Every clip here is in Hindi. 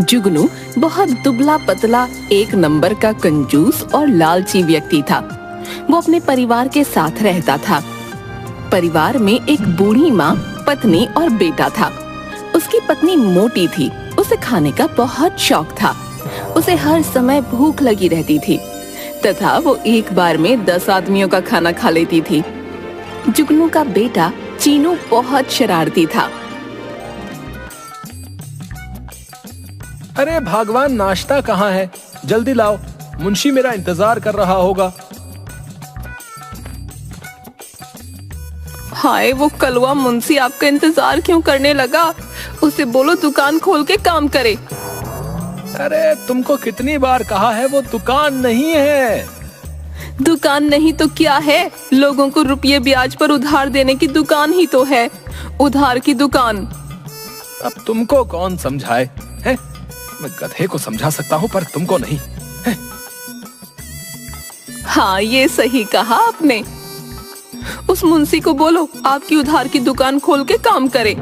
जुगनू बहुत दुबला पतला एक नंबर का कंजूस और लालची व्यक्ति था। वो अपने परिवार के साथ रहता था। परिवार में एक बूढ़ी माँ, पत्नी और बेटा था। उसकी पत्नी मोटी थी। उसे खाने का बहुत शौक था। उसे हर समय भूख लगी रहती थी तथा वो एक बार में 10 आदमियों का खाना खा लेती थी। जुगनू का बेटा चीनू बहुत शरारती था। अरे भगवान, नाश्ता कहाँ है? जल्दी लाओ, मुंशी मेरा इंतजार कर रहा होगा। हाय, वो कलवा मुंशी आपका इंतजार क्यों करने लगा? उसे बोलो दुकान खोल के काम करे। अरे तुमको कितनी बार कहा है, वो दुकान नहीं है। दुकान नहीं तो क्या है? लोगों को रुपये ब्याज पर उधार देने की दुकान ही तो है। उधार की दुकान। अब तुमको कौन समझाए है? मैं गधे को समझा सकता हूँ पर तुमको नहीं है? हाँ, ये सही कहा आपने। उस मुंशी को बोलो आपकी उधार की दुकान खोल के काम करे।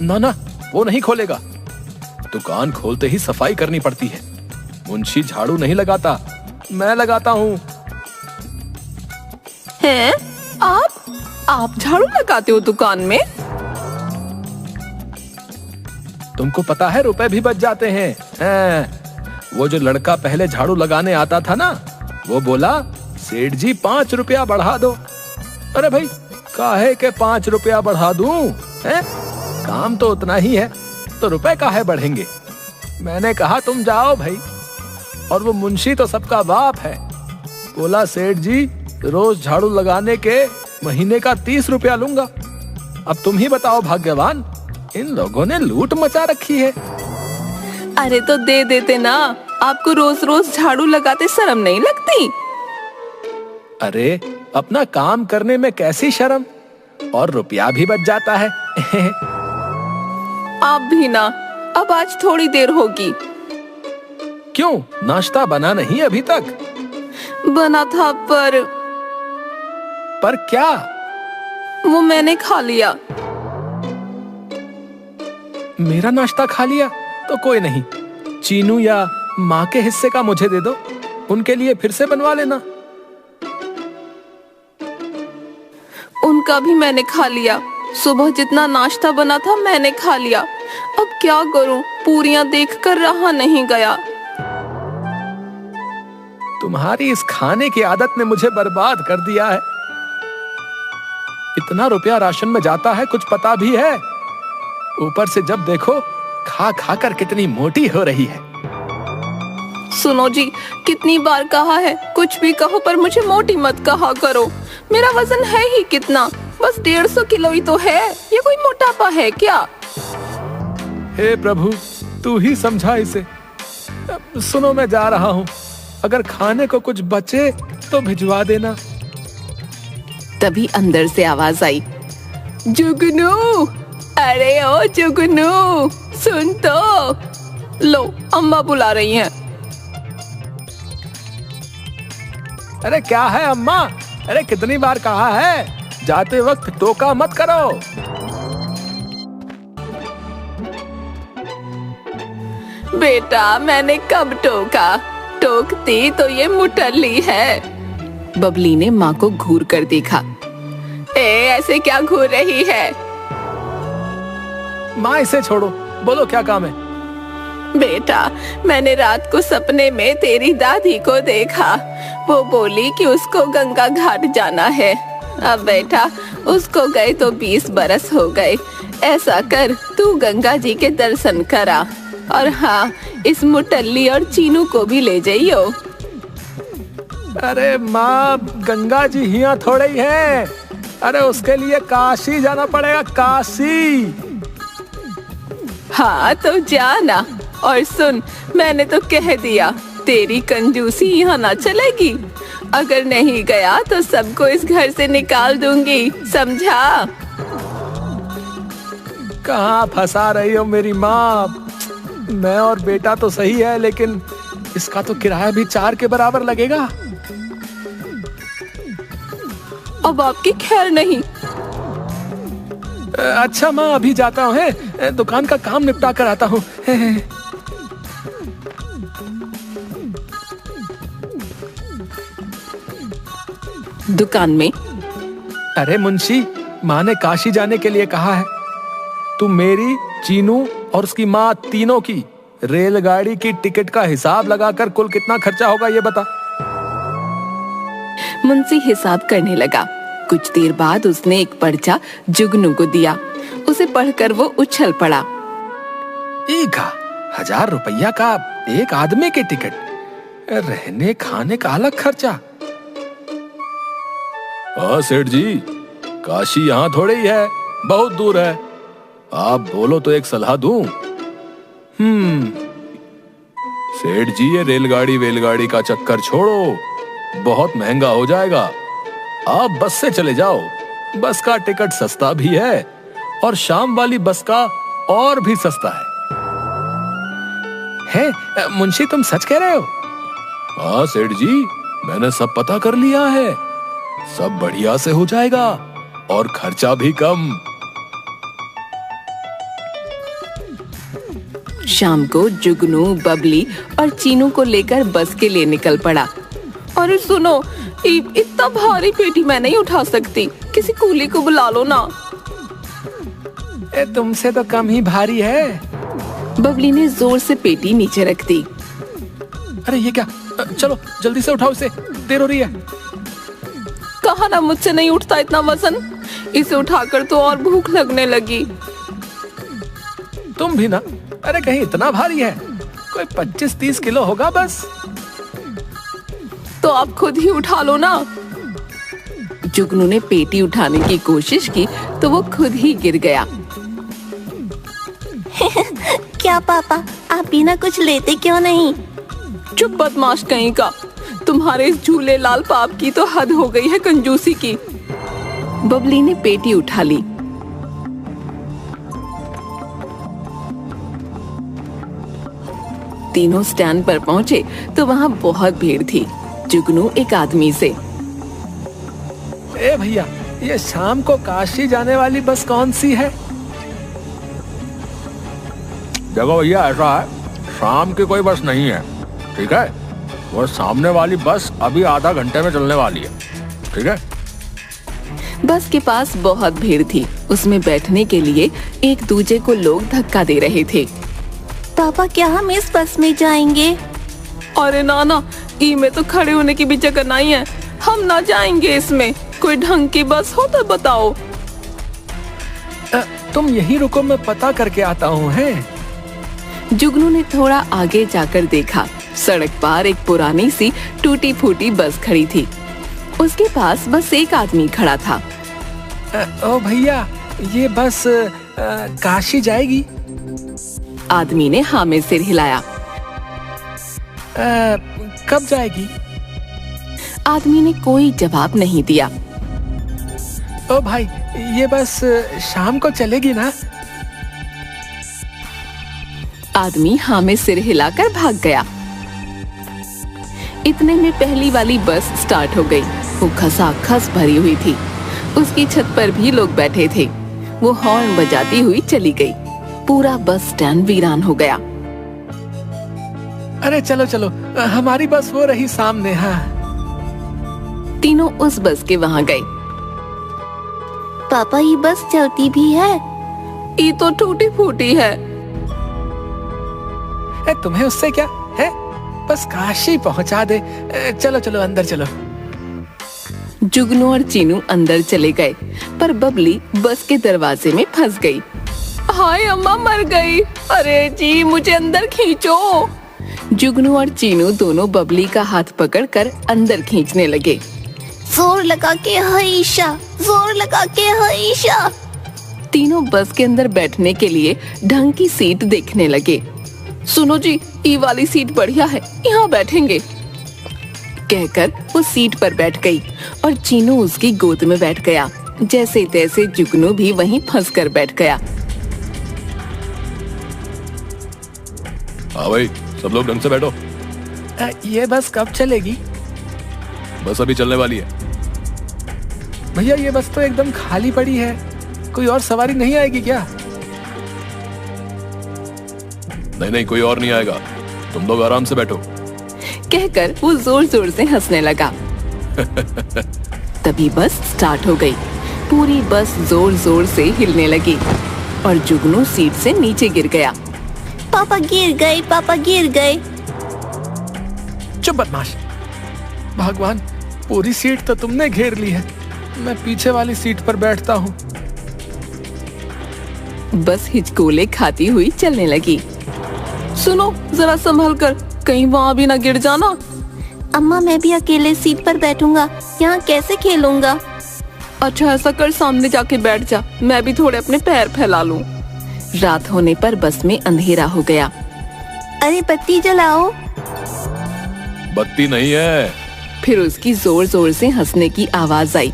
ना ना, वो नहीं खोलेगा। दुकान खोलते ही सफाई करनी पड़ती है। मुंशी झाड़ू नहीं लगाता, मैं लगाता हूँ। हैं? आप झाड़ू लगाते हो दुकान में? तुमको पता है रुपए भी बच जाते हैं। वो जो लड़का पहले झाड़ू लगाने आता था ना, वो बोला सेठ जी 5 रुपया बढ़ा दो। अरे भाई, काहे के 5 रुपया बढ़ा दूं? काम तो उतना ही है, तो रुपए काहे बढ़ेंगे? मैंने कहा तुम जाओ भाई। और वो मुंशी तो सबका बाप है। बोला सेठ जी रोज झाड़ू लगाने के महीने का 30 रुपया लूंगा। अब तुम ही बताओ भाग्यवान, इन लोगों ने लूट मचा रखी है। अरे तो दे देते ना। आपको रोज रोज झाड़ू लगाते शर्म नहीं लगती? अरे अपना काम करने में कैसी शर्म, और रुपया भी बच जाता है। आप भी ना। अब आज थोड़ी देर होगी। क्यों, नाश्ता बना नहीं अभी तक? बना था पर क्या? वो मैंने खा लिया। मेरा नाश्ता खा लिया? तो कोई नहीं, चीनू या माँ के हिस्से का मुझे दे दो, उनके लिए फिर से बनवा लेना। उनका भी मैंने खा लिया। सुबह जितना नाश्ता बना था मैंने खा लिया। अब क्या करूं, पूरियां देखकर रहा नहीं गया। तुम्हारी इस खाने की आदत ने मुझे बर्बाद कर दिया है। इतना रुपया राशन में जाता है, कुछ पता भी है? ऊपर से जब देखो खा खा कर कितनी मोटी हो रही है। सुनो जी, कितनी बार कहा है, कुछ भी कहो पर मुझे मोटी मत कहा करो। मेरा वजन है ही कितना, बस 150 किलो ही तो है। ये कोई मोटापा है क्या? हे प्रभु, तू ही समझा इसे। सुनो, मैं जा रहा हूँ। अगर खाने को कुछ बचे तो भिजवा देना। तभी अंदर से आवाज आई, जुगनू, अरे ओ जुगनू, सुन तो। लो, अम्मा बुला रही हैं। अरे क्या है अम्मा? अरे कितनी बार कहा है, जाते वक्त टोका मत करो। बेटा, मैंने कब टोका? टोकती तो ये मुटल्ली है। बबली ने माँ को घूर कर देखा। ऐसे क्या घूर रही है? माँ इसे छोड़ो, बोलो क्या काम है? बेटा, मैंने रात को सपने में तेरी दादी को देखा। वो बोली कि उसको गंगा घाट जाना है। अब बेटा, उसको गए तो 20 बरस हो गए। ऐसा कर, तू गंगा जी के दर्शन करा। और हाँ, इस मुटल्ली और चीनू को भी ले जाइयो। अरे माँ, गंगा जी यहाँ थोड़े ही है। अरे उसके लिए काशी जाना पड़ेगा, काशी। हाँ तो जाना। और सुन, मैंने तो कह दिया, तेरी कंजूसी यहाँ ना चलेगी। अगर नहीं गया तो सबको इस घर से निकाल दूंगी, समझा? कहाँ फंसा रही हो मेरी माँ? मैं और बेटा तो सही है, लेकिन इसका तो किराया भी 4 के बराबर लगेगा। अब आपकी खैर नहीं। अच्छा माँ, अभी जाता हूँ, दुकान का काम निपटा कर आता हूँ। दुकान में, अरे मुंशी, माँ ने काशी जाने के लिए कहा है। तू मेरी, चीनू और उसकी माँ तीनों की रेलगाड़ी की टिकट का हिसाब लगाकर कुल कितना खर्चा होगा ये बता। मुंशी हिसाब करने लगा। कुछ देर बाद उसने एक पर्चा जुगनू को दिया। उसे पढ़कर वो उछल पड़ा। 1000 रुपया का एक आदमी की टिकट, रहने खाने का अलग खर्चा। हाँ सेठ जी, काशी यहाँ थोड़े ही है, बहुत दूर है। आप बोलो तो एक सलाह दूं। सेठ जी, ये रेलगाड़ी का चक्कर छोड़ो, बहुत महंगा हो जाएगा। आप बस से चले जाओ, बस का टिकट सस्ता भी है और शाम वाली बस का और भी सस्ता है। मुंशी, तुम सच कह रहे हो? हाँ सेठ जी, मैंने सब पता कर लिया है, सब बढ़िया से हो जाएगा और खर्चा भी कम। शाम को जुगनू, बबली और चीनू को लेकर बस के लिए निकल पड़ा। अरे सुनो, इतना भारी पेटी मैं नहीं उठा सकती, किसी कूली को बुला लो ना। तुमसे तो कम ही भारी है। बबली ने जोर से पेटी नीचे रख दी। अरे ये क्या, चलो जल्दी से उठाओ इसे, देर हो रही है। कहा ना मुझसे नहीं उठता इतना वजन, इसे उठाकर तो और भूख लगने लगी। तुम भी ना, अरे कहीं इतना भारी है, कोई 25-30 किलो होगा बस। तो आप खुद ही उठा लो ना। जुगनू ने पेटी उठाने की कोशिश की तो वो खुद ही गिर गया। क्या पापा, आप बिना कुछ लेते क्यों नहीं? चुप बदमाश कहीं का, तुम्हारे इस झूले लाल पाप की तो हद हो गई है कंजूसी की। बबली ने पेटी उठा ली। तीनों स्टैंड पर पहुंचे तो वहां बहुत भीड़ थी। जुगनू एक आदमी से, ए भैया, ये शाम को काशी जाने वाली बस कौन सी है? देखो भैया, ऐसा है, शाम की कोई बस नहीं है, ठीक है? वो सामने वाली बस अभी आधा घंटे में चलने वाली है, ठीक है? बस के पास बहुत भीड़ थी। उसमें बैठने के लिए एक दूजे को लोग धक्का दे रहे थे। पापा, क्या हम इस बस में जाएंगे? अरे ना, में तो खड़े होने की भी जगह नहीं है, हम ना जाएंगे इसमें। कोई ढंग की बस हो तो बताओ। तुम यहीं रुको, मैं पता करके आता हूँ। जुगनू ने थोड़ा आगे जाकर देखा। सड़क पार एक पुरानी सी टूटी फूटी बस खड़ी थी। उसके पास बस एक आदमी खड़ा था। ओ भैया, ये बस काशी जाएगी? आदमी ने हाँ में सिर हिलाया। कब जाएगी? आदमी ने कोई जवाब नहीं दिया। ओ भाई, ये बस शाम को चलेगी ना? आदमी हाँ में सिर हिलाकर भाग गया। इतने में पहली वाली बस स्टार्ट हो गई। वो खसाखस भरी हुई थी। उसकी छत पर भी लोग बैठे थे। वो हॉर्न बजाती हुई चली गई। पूरा बस स्टैंड वीरान हो गया। अरे चलो चलो, हमारी बस वो रही सामने। हाँ, तीनों उस बस के वहाँ गए। पापा, ये बस चलती भी है? ये तो टूटी फूटी है। तुम्हें उससे क्या है, बस काशी पहुंचा दे। चलो चलो, अंदर चलो। जुगनू और चीनू अंदर चले गए, पर बबली बस के दरवाजे में फंस गई। हाय अम्मा, मर गई। अरे जी, मुझे अंदर खींचो। जुगनू और चीनू दोनों बबली का हाथ पकड़कर अंदर खींचने लगे। जोर लगा के हईशा, जोर लगा के हईशा। तीनों बस के अंदर बैठने के लिए ढंग की सीट देखने लगे। सुनो जी, ये वाली सीट बढ़िया है, यहाँ बैठेंगे। कहकर वो सीट पर बैठ गई और चीनू उसकी गोद में बैठ गया। जैसे तैसे जुगनू भी वहीं फंसकर बैठ गया। हाँ भाई, सब लोग ढंग से बैठो। ये बस कब चलेगी? बस अभी चलने वाली है। भैया, ये बस तो एकदम खाली पड़ी है। कोई और सवारी नहीं आएगी क्या? नहीं नहीं, कोई और नहीं आएगा, तुम लोग आराम से बैठो, कहकर वो जोर जोर से हंसने लगा। तभी बस स्टार्ट हो गई। पूरी बस जोर जोर से हिलने लगी और जुगनू सीट से नीचे गिर गया। पापा गिर गए, पापा गिर गए। चुप बदमाश! भगवान, पूरी सीट तो तुमने घेर ली है, मैं पीछे वाली सीट पर बैठता हूँ। बस हिचकोले खाती हुई चलने लगी। सुनो, जरा संभल कर, कहीं वहाँ भी ना गिर जाना। अम्मा, मैं भी अकेले सीट पर बैठूंगा, यहाँ कैसे खेलूंगा? अच्छा ऐसा कर, सामने जाके बैठ जा, मैं भी थोड़े अपने पैर फैला लूं। रात होने पर बस में अंधेरा हो गया। अरे बत्ती जलाओ। बत्ती नहीं है। फिर उसकी जोर जोर से हंसने की आवाज आई।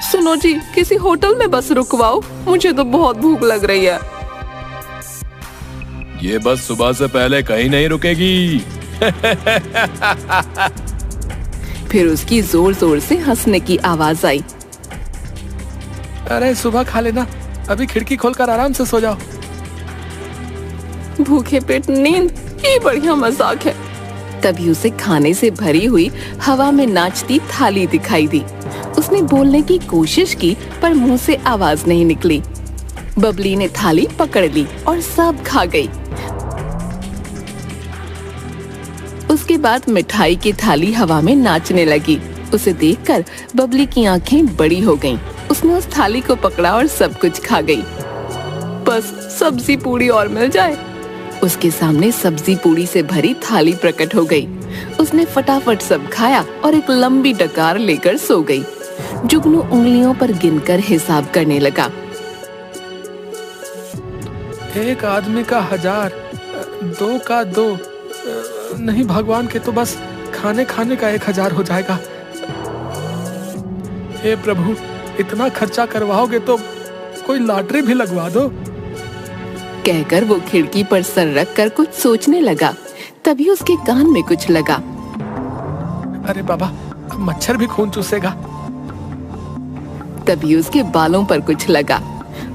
सुनो जी, किसी होटल में बस रुकवाओ, मुझे तो बहुत भूख लग रही है। ये बस सुबह से पहले कहीं नहीं रुकेगी। फिर उसकी जोर जोर से हंसने की आवाज आई। अरे सुबह खा लेना, अभी खिड़की खोलकर आराम से सो जाओ। भूखे पेट नींद, ये बढ़िया मजाक है। तभी उसे खाने से भरी हुई हवा में नाचती थाली दिखाई दी। उसने बोलने की कोशिश की पर मुंह से आवाज नहीं निकली। बबली ने थाली पकड़ ली और सब खा गई। उसके बाद मिठाई की थाली हवा में नाचने लगी। उसे देखकर बबली की आंखें बड़ी हो गईं। उसने उस थाली को पकड़ा और सब कुछ खा गई। बस सब्जी पूरी और मिल जाए। उसके सामने सब्जी पूरी से भरी थाली प्रकट हो गई। उसने फटाफट सब खाया और एक लंबी डकार लेकर सो गई। जुगनू उंगलियों पर गिनकर हिसाब करने लगा। एक आदमी का 1000, 2 का 2, नहीं भगवान के तो बस खाने का 1000 हो जाएगा। हे प्रभु, इतना खर्चा करवाओगे तो कोई लॉटरी भी लगवा दो। कहकर वो खिड़की पर सर रख कर कुछ सोचने लगा। तभी उसके कान में कुछ लगा। अरे बाबा, अब मच्छर भी खून चूसेगा। तभी उसके बालों पर कुछ लगा।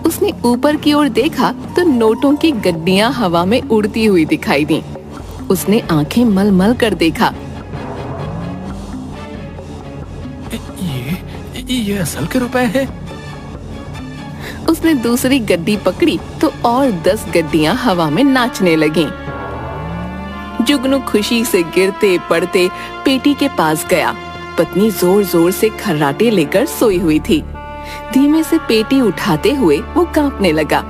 उसने ऊपर की ओर देखा तो नोटों की गड्डियां हवा में उड़ती हुई दिखाई दी। उसने आंखें मल-मल कर देखा। ये असल के रुपए हैं। उसने दूसरी गड्डी पकड़ी तो और 10 गड्डियां हवा में नाचने लगीं। जुगनू खुशी से गिरते पड़ते पेटी के पास गया। पत्नी जोर जोर से खर्राटे लेकर सोई हुई थी। धीमे से पेटी उठाते हुए वो कांपने लगा।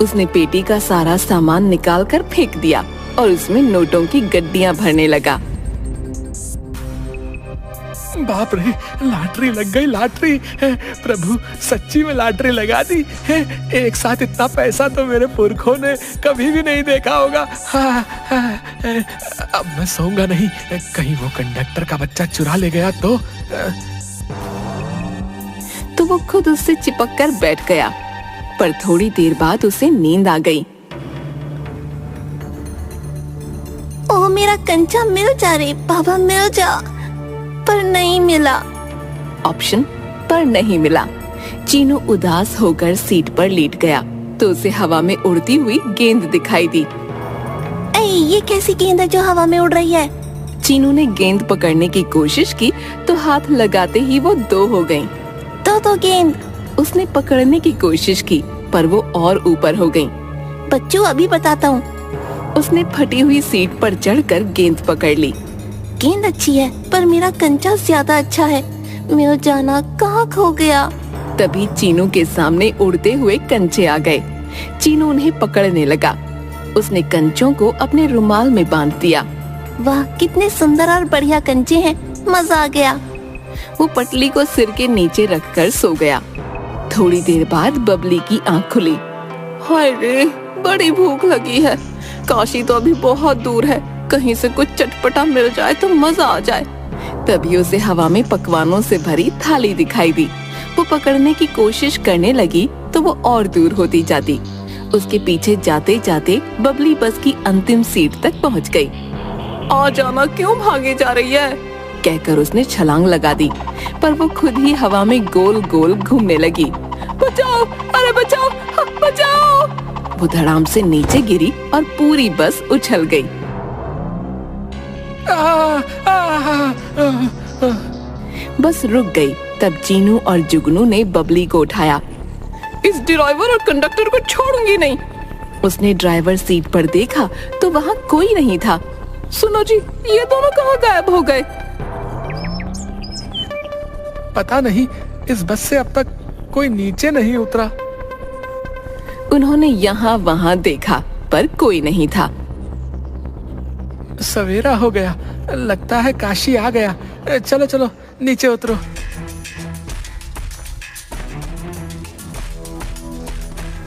उसने पेटी का सारा सामान निकालकर फेंक दिया और उसमें नोटों की गड्डियां भरने लगा। बाप रे, लॉटरी लग गई, लॉटरी! प्रभु, सच्ची में लॉटरी लगा दी है। एक साथ इतना पैसा तो मेरे पुरखों ने कभी भी नहीं देखा होगा। अब मैं सोऊंगा नहीं, कहीं वो कंडक्टर का बच्चा चुरा ले गया तो वो खुद उससे चिपक कर बैठ गया। पर थोड़ी देर बाद उसे नींद आ गई। ओह, मेरा कंचा मिल जा रे बाबा, मिल जा। पर नहीं मिला। ऑप्शन पर नहीं मिला। चीनू उदास होकर सीट पर लेट गया तो उसे हवा में उड़ती हुई गेंद दिखाई दी। ये कैसी गेंद है जो हवा में उड़ रही है? चीनू ने गेंद पकड़ने की कोशिश की तो हाथ लगाते ही वो 2 हो गईं। तो गेंद। उसने पकड़ने की कोशिश की पर वो और ऊपर हो गईं। बच्चों, अभी बताता हूँ। उसने फटी हुई सीट पर चढ़कर गेंद पकड़ ली। गेंद अच्छी है पर मेरा कंचा ज्यादा अच्छा है। मिल जाना, कहाँ खो गया? तभी चीनू के सामने उड़ते हुए कंचे आ गए। चीनू उन्हें पकड़ने लगा। उसने कंचों को अपने रुमाल में बांध दिया। वाह, कितने सुंदर और बढ़िया कंचे हैं, मजा आ गया। वो पटली को सिर के नीचे रखकर सो गया। थोड़ी देर बाद बबली की आंख खुली। हाय रे, बड़ी भूख लगी है। काशी तो अभी बहुत दूर है, कहीं से कुछ चटपटा मिल जाए तो मजा आ जाए। तभी उसे हवा में पकवानों से भरी थाली दिखाई दी। वो पकड़ने की कोशिश करने लगी तो वो और दूर होती जाती। उसके पीछे जाते जाते बबली बस की अंतिम सीट तक पहुंच गई। आ जाना, क्यों भागे जा रही है? कहकर उसने छलांग लगा दी, पर वो खुद ही हवा में गोल गोल घूमने लगी। बचाओ, अरे बचाओ, बचाओ! वो धड़ाम से नीचे गिरी और पूरी बस उछल गई। बस रुक गई। तब जीनू और जुगनू ने बबली को उठाया। इस ड्राइवर और कंडक्टर को छोड़ूंगी नहीं। उसने ड्राइवर सीट पर देखा तो वहाँ कोई नहीं था। सुनो जी, ये दोनों कहाँ गायब हो गए? पता नहीं, इस बस से अब तक कोई नीचे नहीं उतरा। उन्होंने यहाँ वहाँ देखा पर कोई नहीं था। सवेरा हो गया, लगता है काशी आ गया। चलो चलो नीचे उतरो।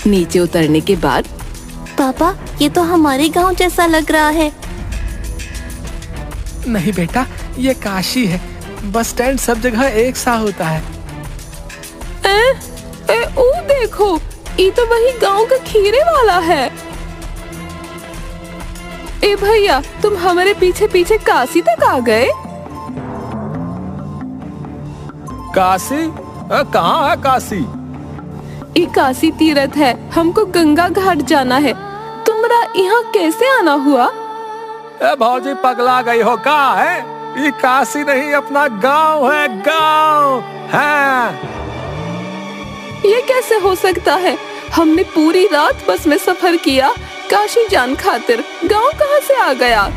नीचे उतरने के बाद पापा, ये तो हमारे गांव जैसा लग रहा है। नहीं बेटा, ये काशी है। बस स्टैंड सब जगह एक सा होता है। ओ देखो, ये तो वही गांव का खीरे वाला है। ए भैया, तुम हमारे पीछे पीछे काशी तक आ गए? काशी? कहाँ है काशी? ये काशी तीर्थ है, हमको गंगा घाट जाना है। तुम्हारा यहाँ कैसे आना हुआ? भौजी पगला गई हो का है? ये काशी नहीं, अपना गांव है, गांव है। ये कैसे हो सकता है? हमने पूरी रात बस में सफर किया काशी जान खातिर। गांव कहाँ से आ गया?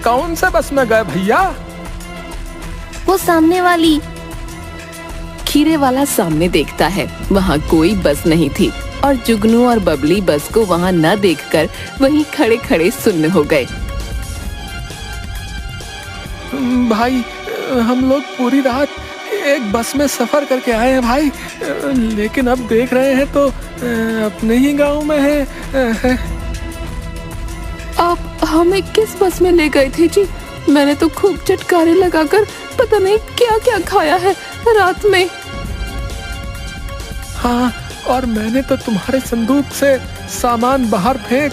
कौन से बस में गए भैया? वो सामने वाली। खीरे वाला सामने देखता है, वहाँ कोई बस नहीं थी और जुगनू और बबली बस को वहाँ न देखकर वहीं खड़े खड़े सुन्न हो गए। भाई, हम लोग पूरी रात एक बस में सफर करके आए हैं भाई, लेकिन अब देख रहे हैं तो अपने ही गांव में है। आप हमें किस बस में ले गए थे जी? मैंने तो खूब चटकारे लगाकर पता नहीं क्या क्या खाया है रात में। हाँ, और मैंने तो तुम्हारे संदूक से सामान बाहर फेंक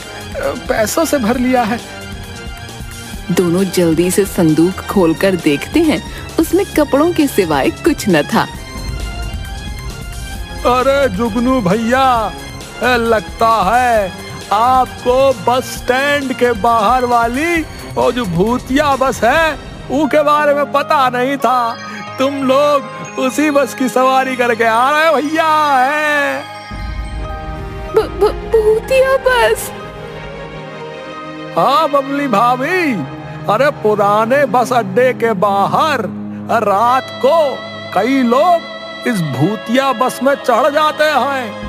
पैसों से भर लिया है। दोनों जल्दी से संदूक खोलकर देखते हैं, उसमें कपड़ों के सिवाय कुछ न था। अरे जुगनू भैया, लगता है आपको बस स्टैंड के बाहर वाली वो जो भूतिया बस है उसके बारे में पता नहीं था। तुम लोग उसी बस की सवारी करके आ रहे हो भैया। है भूतिया बस? हाँ बबली भाभी, अरे पुराने बस अड्डे के बाहर रात को कई लोग इस भूतिया बस में चढ़ जाते हैं